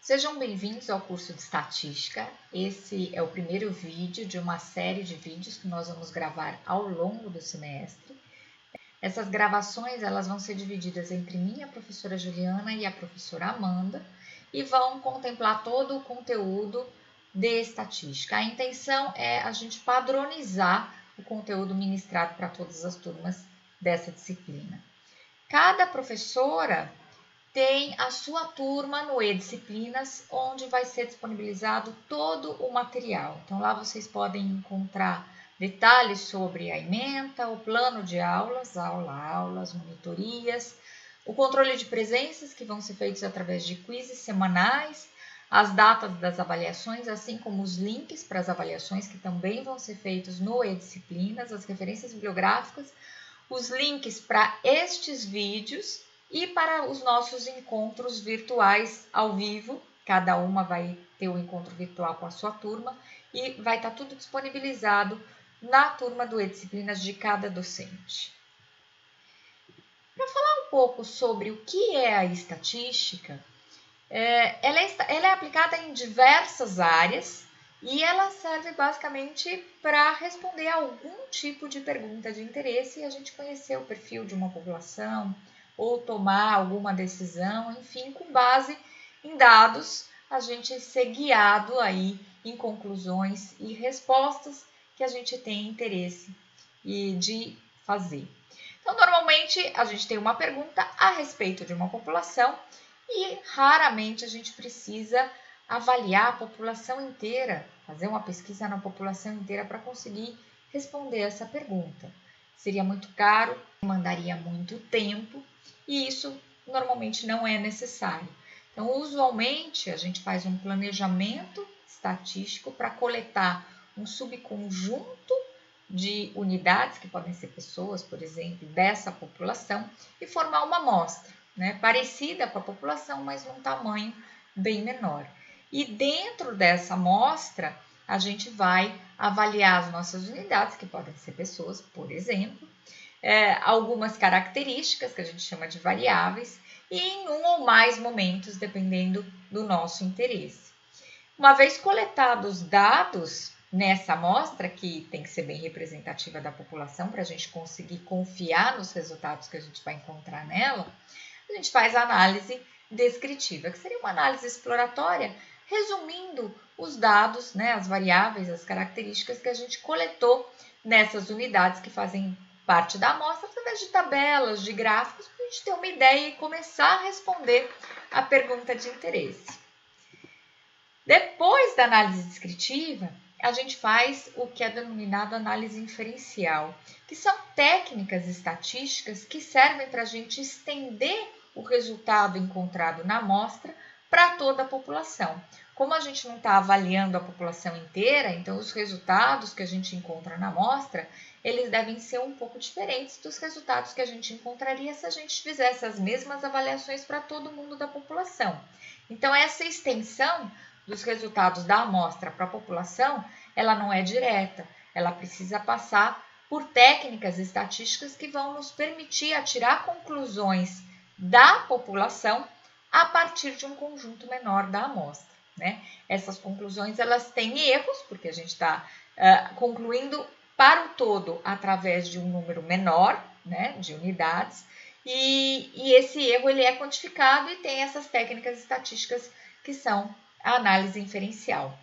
Sejam bem-vindos ao curso de Estatística. Esse é o primeiro vídeo de uma série de vídeos que nós vamos gravar ao longo do semestre. Essas gravações elas vão ser divididas entre mim, a professora Juliana e a professora Amanda e vão contemplar todo o conteúdo de Estatística. A intenção é a gente padronizar o conteúdo ministrado para todas as turmas dessa disciplina. Cada professora tem a sua turma no e-disciplinas, onde vai ser disponibilizado todo o material. Então, lá vocês podem encontrar detalhes sobre a ementa, o plano de aulas, aulas, monitorias, o controle de presenças, que vão ser feitos através de quizzes semanais, as datas das avaliações, assim como os links para as avaliações, que também vão ser feitos no e-disciplinas, as referências bibliográficas, os links para estes vídeos e para os nossos encontros virtuais ao vivo. Cada uma vai ter um encontro virtual com a sua turma e vai estar tudo disponibilizado na turma do e-disciplinas de cada docente. Para falar um pouco sobre o que é a estatística, ela é aplicada em diversas áreas e ela serve basicamente para responder a algum tipo de pergunta de interesse e a gente conhecer o perfil de uma população ou tomar alguma decisão, enfim, com base em dados, a gente ser guiado aí em conclusões e respostas que a gente tem interesse de fazer. Então, normalmente, a gente tem uma pergunta a respeito de uma população e raramente a gente precisa avaliar a população inteira, fazer uma pesquisa na população inteira para conseguir responder essa pergunta. Seria muito caro, demandaria muito tempo e isso normalmente não é necessário. Então, usualmente, a gente faz um planejamento estatístico para coletar um subconjunto de unidades, que podem ser pessoas, por exemplo, dessa população, e formar uma amostra, né, parecida com a população, mas num tamanho bem menor. E dentro dessa amostra, a gente vai avaliar as nossas unidades, que podem ser pessoas, por exemplo, algumas características, que a gente chama de variáveis, e em um ou mais momentos, dependendo do nosso interesse. Uma vez coletados os dados nessa amostra, que tem que ser bem representativa da população para a gente conseguir confiar nos resultados que a gente vai encontrar nela, a gente faz a análise descritiva, que seria uma análise exploratória, resumindo os dados, né, as variáveis, as características que a gente coletou nessas unidades que fazem parte da amostra, através de tabelas, de gráficos, para a gente ter uma ideia e começar a responder a pergunta de interesse. Depois da análise descritiva, a gente faz o que é denominado análise inferencial, que são técnicas estatísticas que servem para a gente estender o resultado encontrado na amostra para toda a população. Como a gente não está avaliando a população inteira, então os resultados que a gente encontra na amostra, eles devem ser um pouco diferentes dos resultados que a gente encontraria se a gente fizesse as mesmas avaliações para todo mundo da população. Então, essa extensão dos resultados da amostra para a população, ela não é direta, ela precisa passar por técnicas estatísticas que vão nos permitir tirar conclusões da população a partir de um conjunto menor da amostra, né? Essas conclusões elas têm erros, porque a gente está concluindo para o todo através de um número menor, né, de unidades, e esse erro ele é quantificado e tem essas técnicas estatísticas que são a análise inferencial.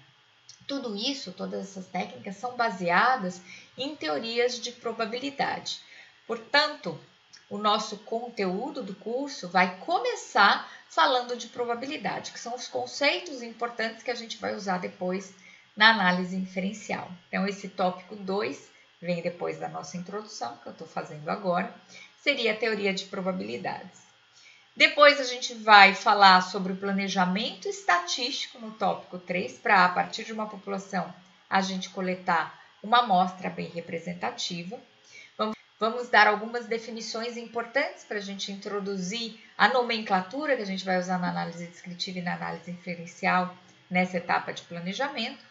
Tudo isso, todas essas técnicas são baseadas em teorias de probabilidade. Portanto, o nosso conteúdo do curso vai começar falando de probabilidade, que são os conceitos importantes que a gente vai usar depois na análise inferencial. Então, esse tópico 2 vem depois da nossa introdução, que eu estou fazendo agora, seria a teoria de probabilidades. Depois a gente vai falar sobre o planejamento estatístico no tópico 3, para a partir de uma população a gente coletar uma amostra bem representativa. Vamos dar algumas definições importantes para a gente introduzir a nomenclatura que a gente vai usar na análise descritiva e na análise inferencial nessa etapa de planejamento.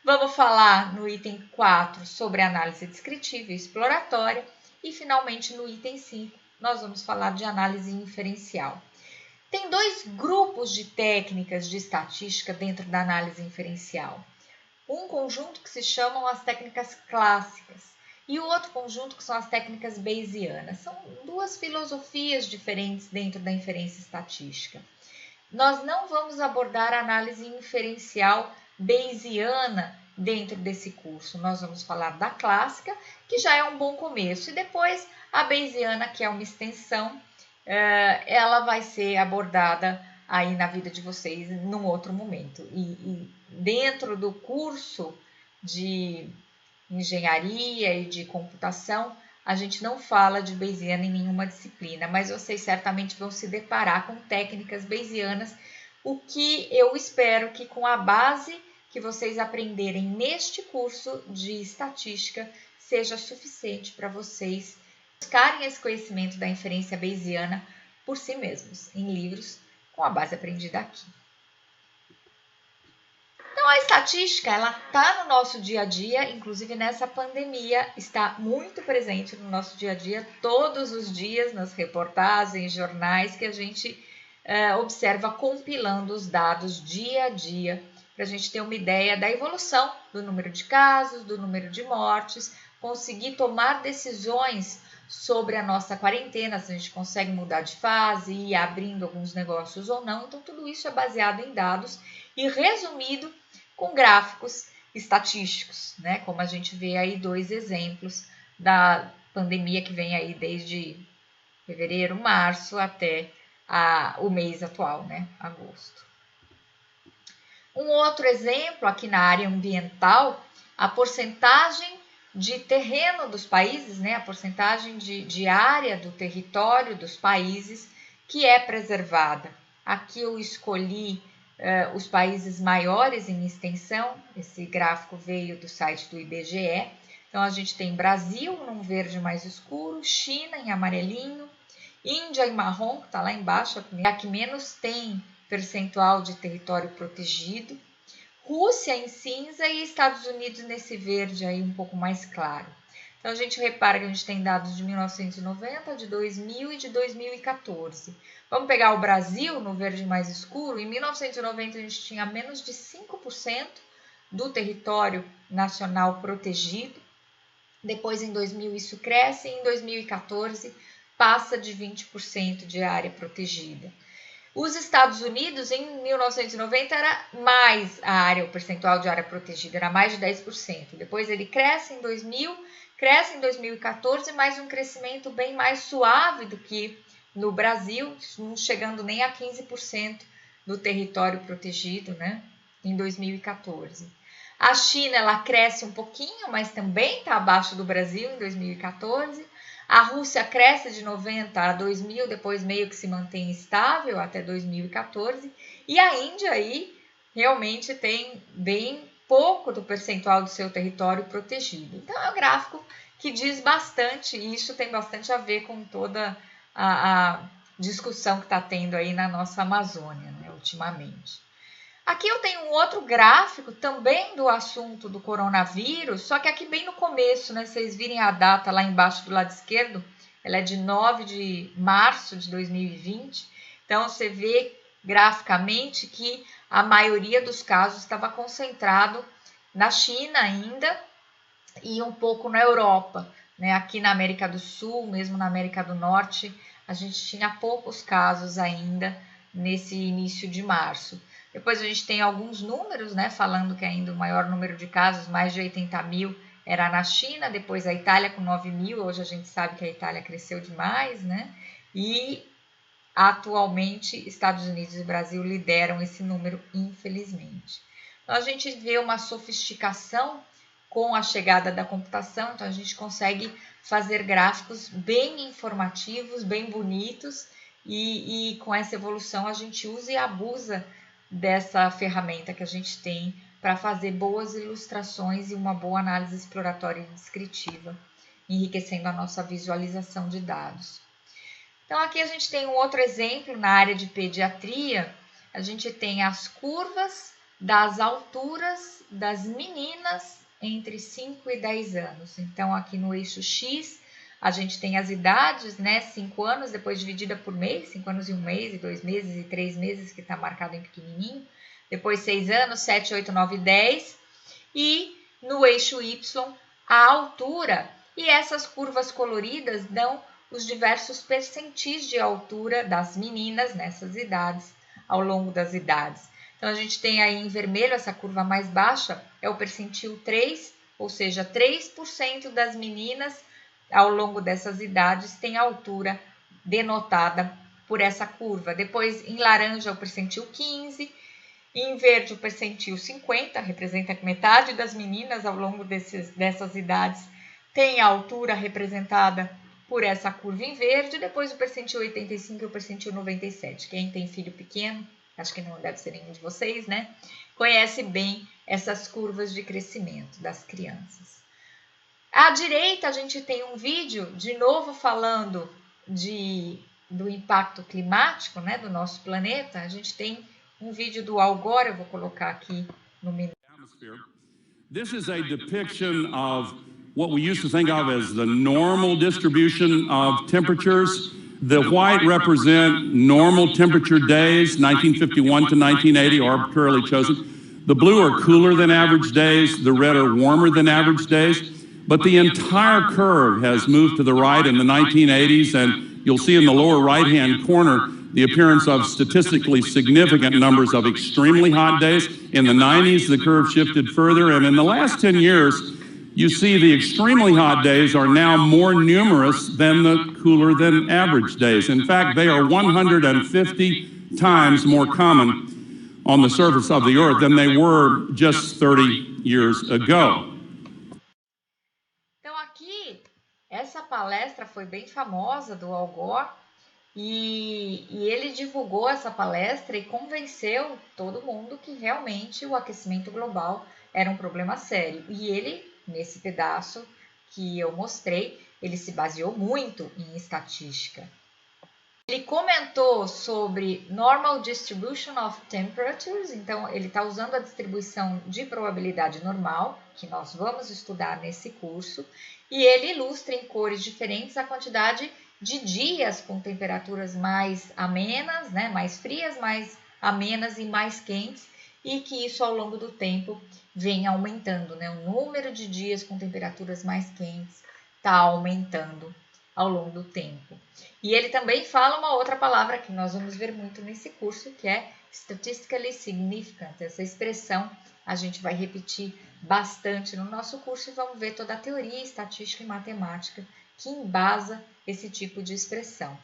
Vamos falar no item 4 sobre a análise descritiva e exploratória e finalmente no item 5 nós vamos falar de análise inferencial. Tem dois grupos de técnicas de estatística dentro da análise inferencial. Um conjunto que se chamam as técnicas clássicas e o outro conjunto que são as técnicas bayesianas. São duas filosofias diferentes dentro da inferência estatística. Nós não vamos abordar a análise inferencial bayesiana dentro desse curso. Nós vamos falar da clássica, que já é um bom começo, e depois a bayesiana, que é uma extensão, ela vai ser abordada aí na vida de vocês num outro momento. E dentro do curso de engenharia e de computação, a gente não fala de bayesiana em nenhuma disciplina, mas vocês certamente vão se deparar com técnicas bayesianas, o que eu espero que com a base que vocês aprenderem neste curso de estatística seja suficiente para vocês buscarem esse conhecimento da inferência bayesiana por si mesmos, em livros com a base aprendida aqui. Então, a estatística, ela está no nosso dia a dia, inclusive nessa pandemia, está muito presente no nosso dia a dia, todos os dias, nas reportagens, jornais, que a gente observa compilando os dados dia a dia, para a gente ter uma ideia da evolução do número de casos, do número de mortes, conseguir tomar decisões sobre a nossa quarentena, se a gente consegue mudar de fase, ir abrindo alguns negócios ou não. Então, tudo isso é baseado em dados e resumido com gráficos estatísticos, né? Como a gente vê aí dois exemplos da pandemia que vem aí desde fevereiro, março até o mês atual, né? Agosto. Um outro exemplo aqui na área ambiental, a porcentagem de terreno dos países, né? A porcentagem de área do território dos países que é preservada. Aqui eu escolhi os países maiores em extensão, esse gráfico veio do site do IBGE. Então, a gente tem Brasil num verde mais escuro, China em amarelinho, Índia em marrom, que está lá embaixo, a que menos tem percentual de território protegido, Rússia em cinza e Estados Unidos nesse verde aí um pouco mais claro. Então, a gente repara que a gente tem dados de 1990, de 2000 e de 2014. Vamos pegar o Brasil no verde mais escuro. Em 1990, a gente tinha menos de 5% do território nacional protegido. Depois, em 2000, isso cresce e em 2014 passa de 20% de área protegida. Os Estados Unidos, em 1990, era mais a área, o percentual de área protegida, era mais de 10%. Depois ele cresce em 2000, cresce em 2014, mas um crescimento bem mais suave do que no Brasil, não chegando nem a 15% do território protegido, né, em 2014. A China, ela cresce um pouquinho, mas também está abaixo do Brasil em 2014. A Rússia cresce de 90 a 2000, depois meio que se mantém estável até 2014. E a Índia aí realmente tem bem pouco do percentual do seu território protegido. Então, é um gráfico que diz bastante, e isso tem bastante a ver com toda a discussão que está tendo aí na nossa Amazônia, né, ultimamente. Aqui eu tenho um outro gráfico também do assunto do coronavírus, só que aqui bem no começo, né? Vocês virem a data lá embaixo do lado esquerdo, ela é de 9 de março de 2020. Então, você vê graficamente que a maioria dos casos estava concentrado na China ainda e um pouco na Europa, né? Aqui na América do Sul, mesmo na América do Norte, a gente tinha poucos casos ainda nesse início de março. Depois a gente tem alguns números, né, falando que ainda o maior número de casos, mais de 80 mil, era na China, depois a Itália com 9 mil, hoje a gente sabe que a Itália cresceu demais, né, e atualmente Estados Unidos e Brasil lideram esse número, infelizmente. Então a gente vê uma sofisticação com a chegada da computação, então a gente consegue fazer gráficos bem informativos, bem bonitos, e com essa evolução a gente usa e abusa dessa ferramenta que a gente tem para fazer boas ilustrações e uma boa análise exploratória e descritiva, enriquecendo a nossa visualização de dados. Então, aqui a gente tem um outro exemplo na área de pediatria. A gente tem as curvas das alturas das meninas entre 5 e 10 anos. Então, aqui no eixo X, a gente tem as idades, né? 5 anos, depois dividida por mês, 5 anos e 1 mês, e 2 meses, e 3 meses, que está marcado em pequenininho. Depois 6 anos, 7, 8, 9, 10. E no eixo Y, a altura. E essas curvas coloridas dão os diversos percentis de altura das meninas nessas idades, ao longo das idades. Então, a gente tem aí em vermelho essa curva mais baixa, é o percentil 3, ou seja, 3% das meninas ao longo dessas idades têm altura denotada por essa curva. Depois, em laranja, o percentil 15, em verde, o percentil 50, representa que metade das meninas ao longo dessas idades tem a altura representada por essa curva em verde. Depois, o percentil 85 e o percentil 97. Quem tem filho pequeno, acho que não deve ser nenhum de vocês, né? Conhece bem essas curvas de crescimento das crianças. À direita, a gente tem um vídeo, de novo falando do impacto climático, né, do nosso planeta. A gente tem um vídeo do Al Gore, eu vou colocar aqui no menu. This is a depiction of what we used to think of as the normal distribution of temperatures. The white represent normal temperature days, 1951 to 1980, arbitrarily chosen. The blue are cooler than average days. The red are warmer than average days. But the entire curve has moved to the right in the 1980s, and you'll see in the lower right-hand corner the appearance of statistically significant numbers of extremely hot days. In the 90s, the curve shifted further, and in the last 10 years, you see the extremely hot days are now more numerous than the cooler than average days. In fact, they are 150 times more common on the surface of the Earth than they were just 30 years ago. Então aqui, essa palestra foi bem famosa do Al Gore, e ele divulgou essa palestra e convenceu todo mundo que realmente o aquecimento global era um problema sério. E ele, nesse pedaço que eu mostrei, ele se baseou muito em estatística. Ele comentou sobre Normal Distribution of Temperatures, então ele está usando a distribuição de probabilidade normal, que nós vamos estudar nesse curso, e ele ilustra em cores diferentes a quantidade de dias com temperaturas mais amenas, né, mais frias, mais amenas e mais quentes, e que isso ao longo do tempo vem aumentando, né? O número de dias com temperaturas mais quentes está aumentando ao longo do tempo. E ele também fala uma outra palavra que nós vamos ver muito nesse curso, que é statistically significant. Essa expressão a gente vai repetir bastante no nosso curso e vamos ver toda a teoria estatística e matemática que embasa esse tipo de expressão.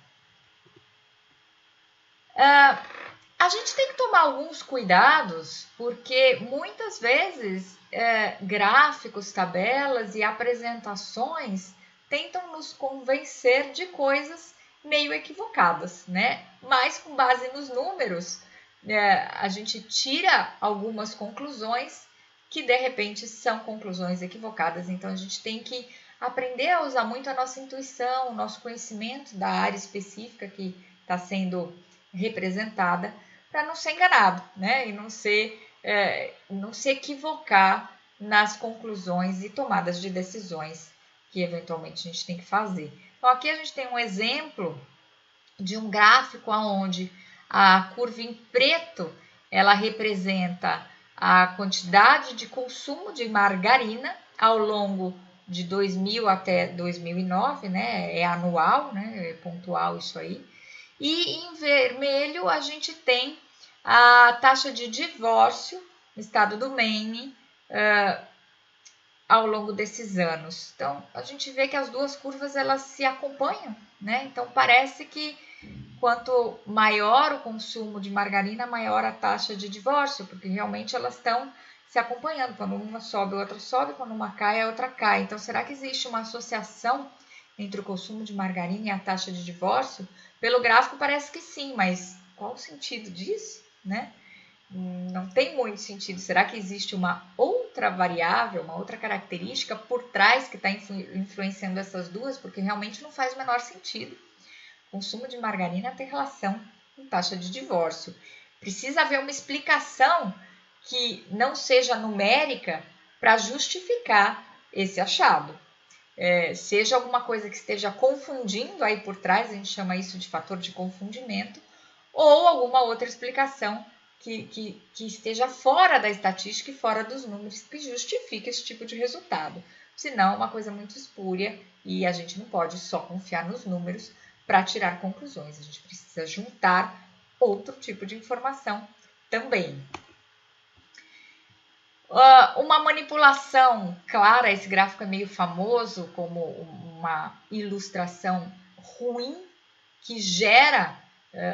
A gente tem que tomar alguns cuidados, porque muitas vezes gráficos, tabelas e apresentações tentam nos convencer de coisas meio equivocadas, né? Mas com base nos números, a gente tira algumas conclusões que de repente são conclusões equivocadas. Então a gente tem que aprender a usar muito a nossa intuição, o nosso conhecimento da área específica que está sendo representada, para não ser enganado, né? E não se equivocar nas conclusões e tomadas de decisões que eventualmente a gente tem que fazer. Então aqui a gente tem um exemplo de um gráfico onde a curva em preto ela representa a quantidade de consumo de margarina ao longo de 2000 até 2009, né? É anual, né? É pontual isso aí. E em vermelho a gente tem a taxa de divórcio no estado do Maine ao longo desses anos. Então a gente vê que as duas curvas elas se acompanham, né? Então parece que quanto maior o consumo de margarina, maior a taxa de divórcio, porque realmente elas estão se acompanhando. Quando uma sobe, a outra sobe, quando uma cai, a outra cai. Então, será que existe uma associação entre o consumo de margarina e a taxa de divórcio? Pelo gráfico parece que sim, mas qual o sentido disso, né? Não tem muito sentido. Será que existe uma outra variável, uma outra característica por trás que está influenciando essas duas? Porque realmente não faz o menor sentido. O consumo de margarina tem relação com taxa de divórcio. Precisa haver uma explicação que não seja numérica para justificar esse achado. seja alguma coisa que esteja confundindo aí por trás, a gente chama isso de fator de confundimento, ou alguma outra explicação que esteja fora da estatística e fora dos números que justifique esse tipo de resultado. Senão é uma coisa muito espúria e a gente não pode só confiar nos números para tirar conclusões. A gente precisa juntar outro tipo de informação também. Uma manipulação clara, esse gráfico é meio famoso como uma ilustração ruim que gera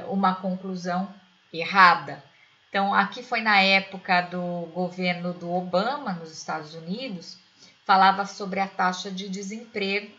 uma conclusão errada. Então, aqui foi na época do governo do Obama, nos Estados Unidos, falava sobre a taxa de desemprego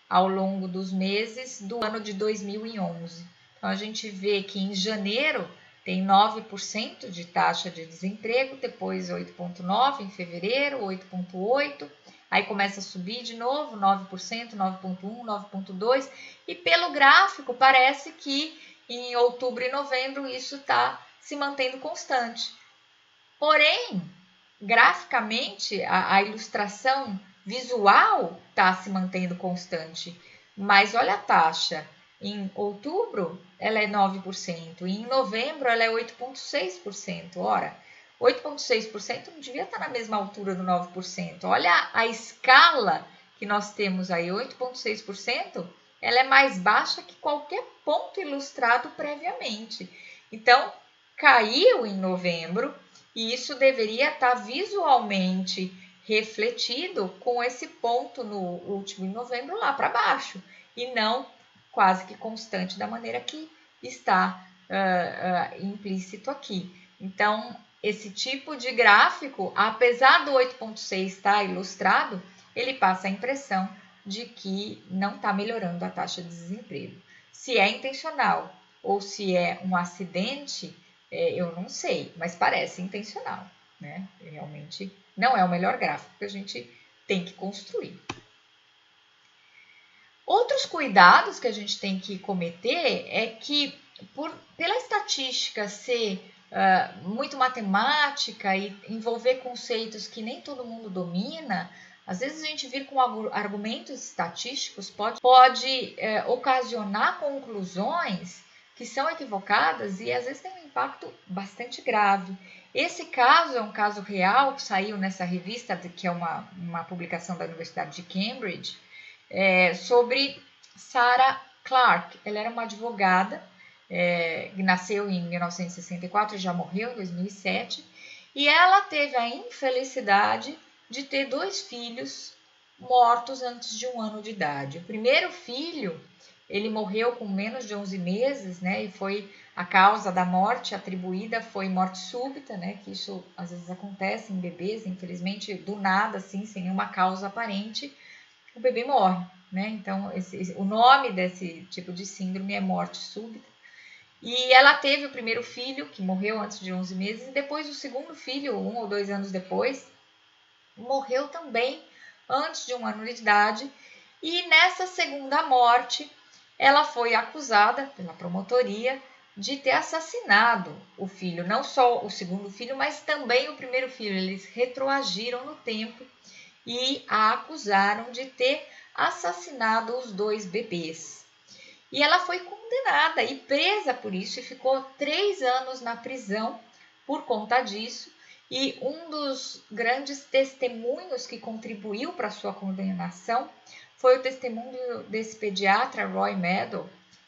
ao longo dos meses do ano de 2011. Então, a gente vê que em janeiro tem 9% de taxa de desemprego, depois 8,9% em fevereiro, 8,8%, aí começa a subir de novo, 9%, 9,1%, 9,2%, e pelo gráfico parece que em outubro e novembro isso está se mantendo constante. Porém, graficamente, a ilustração visual está se mantendo constante, mas olha a taxa. Em outubro, ela é 9%, e em novembro, ela é 8,6%. Ora, 8,6% não devia estar na mesma altura do 9%. Olha a escala que nós temos aí, 8,6%, ela é mais baixa que qualquer ponto ilustrado previamente. Então, caiu em novembro, e isso deveria estar visualmente refletido com esse ponto no último em novembro lá para baixo, e não quase que constante da maneira que está implícito aqui. Então, esse tipo de gráfico, apesar do 8,6 estar ilustrado, ele passa a impressão de que não está melhorando a taxa de desemprego. Se é intencional ou se é um acidente, eu não sei, mas parece intencional, né? Realmente não é o melhor gráfico que a gente tem que construir. Outros cuidados que a gente tem que cometer é que, pela estatística ser muito matemática e envolver conceitos que nem todo mundo domina, às vezes a gente vir com argumentos estatísticos pode ocasionar conclusões que são equivocadas e às vezes tem um impacto bastante grave. Esse caso é um caso real que saiu nessa revista, que é uma publicação da Universidade de Cambridge, sobre Sarah Clark. Ela era uma advogada, que nasceu em 1964 e já morreu em 2007, e ela teve a infelicidade de ter 2 filhos mortos antes de 1 ano de idade. O primeiro filho, ele morreu com menos de 11 meses, né, e foi a causa da morte atribuída foi morte súbita, né, que isso às vezes acontece em bebês, infelizmente, do nada, assim, sem nenhuma causa aparente, o bebê morre, né? Então, o nome desse tipo de síndrome é morte súbita. E ela teve o primeiro filho, que morreu antes de 11 meses, e depois o segundo filho, 1 ou 2 anos depois, morreu também antes de 1 ano de idade. E nessa segunda morte, ela foi acusada pela promotoria de ter assassinado o filho, não só o segundo filho, mas também o primeiro filho. Eles retroagiram no tempo e a acusaram de ter assassinado os 2 bebês. E ela foi condenada e presa por isso e ficou 3 anos na prisão por conta disso. E um dos grandes testemunhos que contribuiu para sua condenação foi o testemunho desse pediatra, Roy Meadow,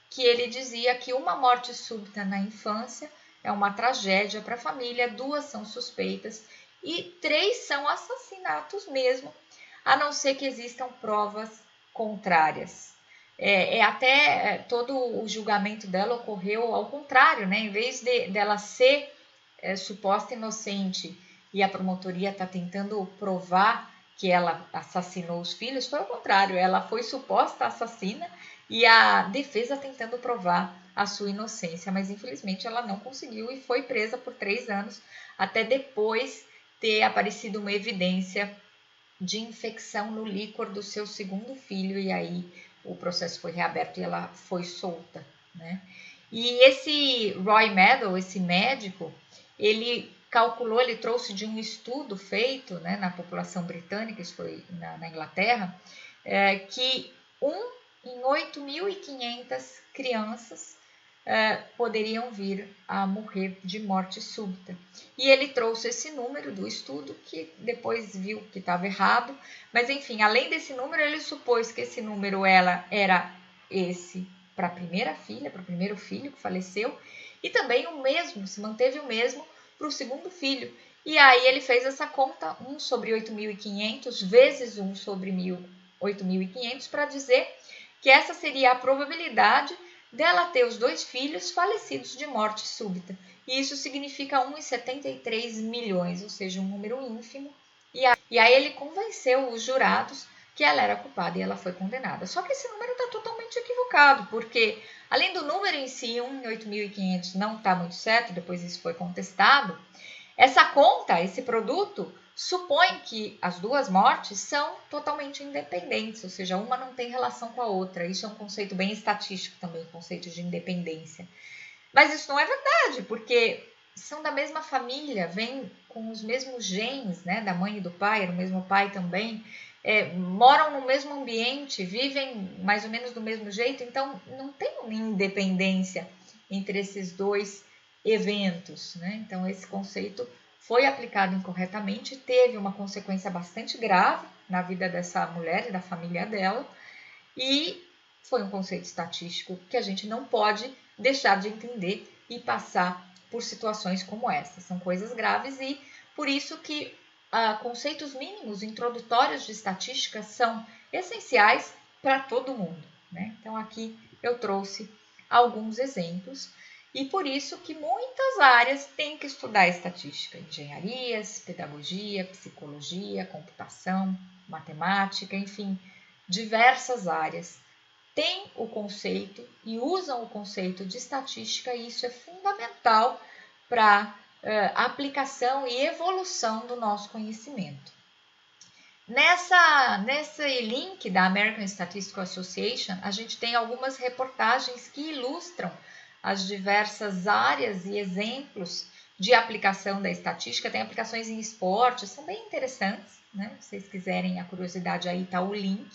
que ele dizia que uma morte súbita na infância é uma tragédia para a família, 2 são suspeitas e 3 são assassinatos mesmo, a não ser que existam provas contrárias. Até todo o julgamento dela ocorreu ao contrário, né? Em vez dela ser suposta inocente e a promotoria está tentando provar que ela assassinou os filhos, foi ao contrário, ela foi suposta assassina e a defesa tentando provar a sua inocência, mas infelizmente ela não conseguiu e foi presa por 3 anos, até depois ter aparecido uma evidência de infecção no líquor do seu segundo filho, e aí o processo foi reaberto e ela foi solta, né? E esse Roy Meadow, esse médico, ele calculou, ele trouxe de um estudo feito, né, na população britânica, isso foi na Inglaterra, que 1 em 8.500 crianças poderiam vir a morrer de morte súbita. E ele trouxe esse número do estudo, que depois viu que estava errado, mas enfim, além desse número, ele supôs que esse número era esse para a primeira filha, para o primeiro filho que faleceu, e também o mesmo, se manteve o mesmo para o segundo filho. E aí ele fez essa conta, 1 sobre 8.500 vezes 1 sobre 8.500, para dizer que essa seria a probabilidade dela ter os 2 filhos falecidos de morte súbita. E isso significa 1 em 73 milhões, ou seja, um número ínfimo. E aí ele convenceu os jurados que ela era culpada e ela foi condenada. Só que esse número está totalmente equivocado, porque além do número em si, 1 em 8.500 não está muito certo, depois isso foi contestado, essa conta, esse produto, supõe que as 2 mortes são totalmente independentes, ou seja, uma não tem relação com a outra. Isso é um conceito bem estatístico também, o conceito de independência. Mas isso não é verdade, porque são da mesma família, vêm com os mesmos genes, né, da mãe e do pai, era o mesmo pai também, moram no mesmo ambiente, vivem mais ou menos do mesmo jeito, então não tem uma independência entre esses 2 eventos, né? Então esse conceito foi aplicado incorretamente, teve uma consequência bastante grave na vida dessa mulher e da família dela, e foi um conceito estatístico que a gente não pode deixar de entender e passar por situações como essa. São coisas graves e por isso que conceitos mínimos introdutórios de estatística são essenciais para todo mundo, né? Então aqui eu trouxe alguns exemplos e por isso que muitas áreas têm que estudar estatística: engenharias, pedagogia, psicologia, computação, matemática, enfim, diversas áreas têm o conceito e usam o conceito de estatística, e isso é fundamental para a aplicação e evolução do nosso conhecimento. Nesse link da American Statistical Association, a gente tem algumas reportagens que ilustram as diversas áreas e exemplos de aplicação da estatística. Tem aplicações em esporte, são bem interessantes, né? Se vocês quiserem a curiosidade, aí está o link.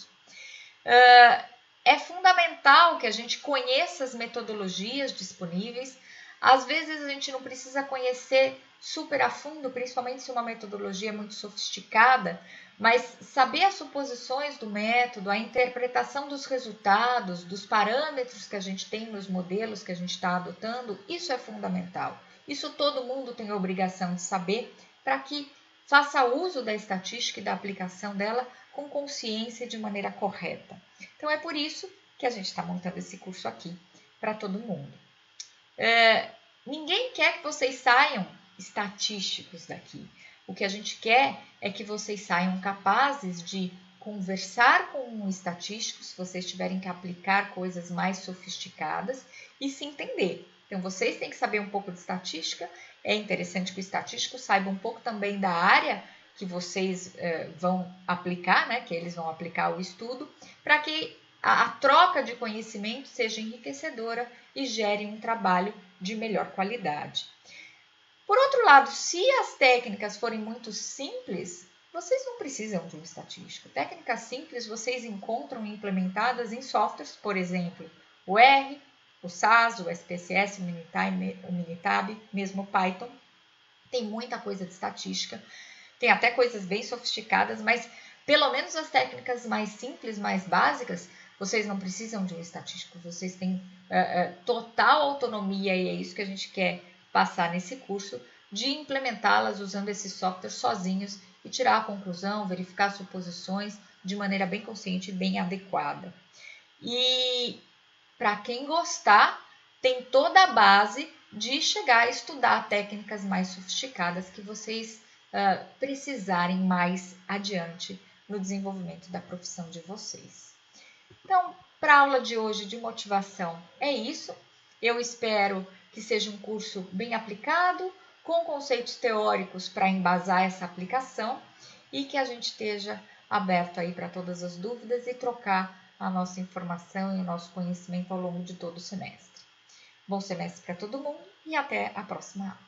É fundamental que a gente conheça as metodologias disponíveis. Às vezes a gente não precisa conhecer super a fundo, principalmente se uma metodologia é muito sofisticada, mas saber as suposições do método, a interpretação dos resultados, dos parâmetros que a gente tem nos modelos que a gente está adotando, isso é fundamental. Isso todo mundo tem a obrigação de saber para que faça uso da estatística e da aplicação dela com consciência e de maneira correta. Então é por isso que a gente está montando esse curso aqui para todo mundo. Ninguém quer que vocês saiam estatísticos daqui. O que a gente quer é que vocês saiam capazes de conversar com um estatístico, se vocês tiverem que aplicar coisas mais sofisticadas, e se entender. Então, vocês têm que saber um pouco de estatística. É interessante que o estatístico saiba um pouco também da área que vocês vão aplicar, né? Que eles vão aplicar o estudo, para que a troca de conhecimento seja enriquecedora e gere um trabalho de melhor qualidade. Por outro lado, se as técnicas forem muito simples, vocês não precisam de um estatístico. Técnicas simples vocês encontram implementadas em softwares, por exemplo, o R, o SAS, o SPSS, o Minitab, mesmo o Python. Tem muita coisa de estatística, tem até coisas bem sofisticadas, mas pelo menos as técnicas mais simples, mais básicas, vocês não precisam de um estatístico, vocês têm total autonomia, e é isso que a gente quer passar nesse curso, de implementá-las usando esses softwares sozinhos e tirar a conclusão, verificar suposições de maneira bem consciente e bem adequada. E para quem gostar, tem toda a base de chegar a estudar técnicas mais sofisticadas que vocês precisarem mais adiante no desenvolvimento da profissão de vocês. Então, para a aula de hoje de motivação é isso. Eu espero que seja um curso bem aplicado, com conceitos teóricos para embasar essa aplicação, e que a gente esteja aberto aí para todas as dúvidas e trocar a nossa informação e o nosso conhecimento ao longo de todo o semestre. Bom semestre para todo mundo e até a próxima aula.